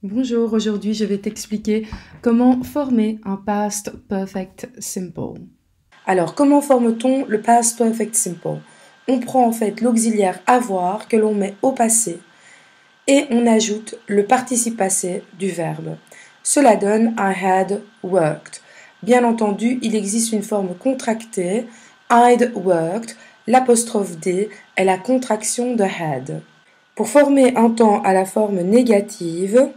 Bonjour, aujourd'hui je vais t'expliquer comment former un past perfect simple. Alors, comment forme-t-on le past perfect simple? On prend en fait l'auxiliaire avoir que l'on met au passé et on ajoute le participe passé du verbe. Cela donne I had worked. Bien entendu, il existe une forme contractée, I'd worked, l'apostrophe D est la contraction de had. Pour former un temps à la forme négative,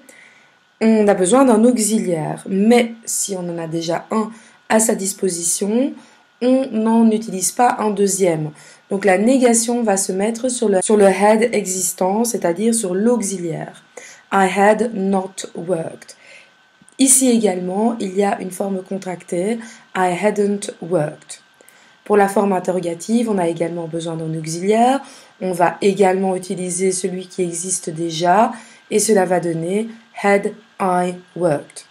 on a besoin d'un auxiliaire, mais si on en a déjà un à sa disposition, on n'en utilise pas un deuxième. Donc la négation va se mettre sur le had existant, c'est-à-dire sur l'auxiliaire. I had not worked. Ici également, il y a une forme contractée, I hadn't worked. Pour la forme interrogative, on a également besoin d'un auxiliaire. On va également utiliser celui qui existe déjà et cela va donner had I worked.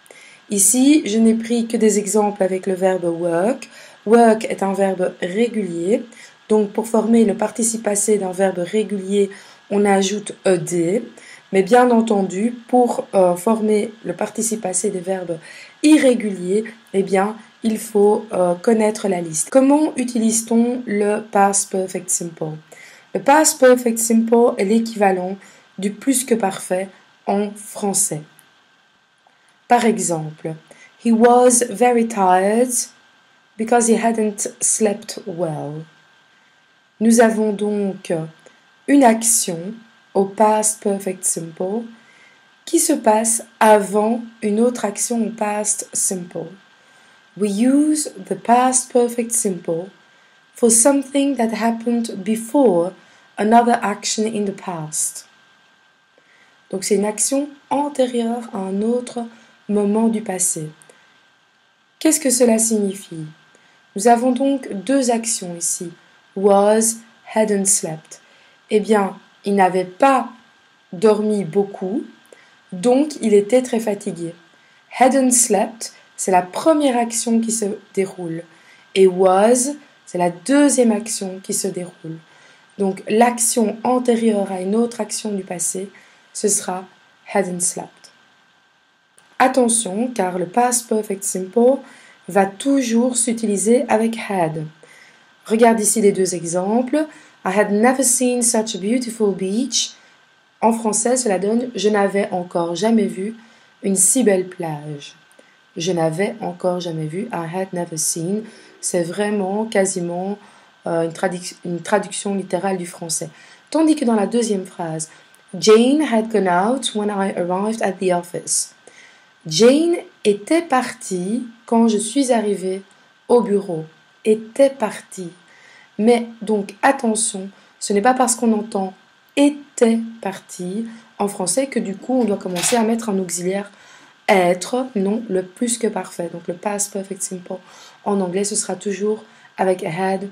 Ici, je n'ai pris que des exemples avec le verbe work. Work est un verbe régulier. Donc, pour former le participe passé d'un verbe régulier, on ajoute ed. Mais bien entendu, pour former le participe passé des verbes irréguliers, eh bien, il faut connaître la liste. Comment utilise-t-on le past perfect simple? Le past perfect simple est l'équivalent du plus que parfait en français. Par exemple, he was very tired because he hadn't slept well. Nous avons donc une action au past perfect simple qui se passe avant une autre action au past simple. We use the past perfect simple for something that happened before another action in the past. Donc c'est une action antérieure à un autre moment du passé. Qu'est-ce que cela signifie? Nous avons donc deux actions ici. Was, hadn't slept. Eh bien, il n'avait pas dormi beaucoup, donc il était très fatigué. Hadn't slept, c'est la première action qui se déroule. Et was, c'est la deuxième action qui se déroule. Donc l'action antérieure à une autre action du passé, ce sera hadn't slept. Attention, car le past perfect simple va toujours s'utiliser avec had. Regarde ici les deux exemples. I had never seen such a beautiful beach. En français, cela donne « Je n'avais encore jamais vu une si belle plage ». Je n'avais encore jamais vu, I had never seen. C'est vraiment quasiment une traduction littérale du français. Tandis que dans la deuxième phrase, Jane had gone out when I arrived at the office. Jane était partie quand je suis arrivée au bureau. Était partie. Mais donc attention, ce n'est pas parce qu'on entend était partie en français que du coup on doit commencer à mettre un auxiliaire être, non, le plus que parfait. Donc le past perfect simple en anglais ce sera toujours avec had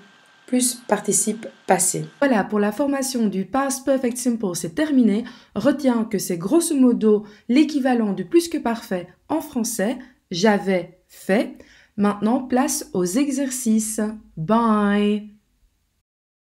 plus participe passé. Voilà, pour la formation du past perfect simple, c'est terminé. Retiens que c'est grosso modo l'équivalent du plus que parfait en français. J'avais fait. Maintenant, place aux exercices. Bye!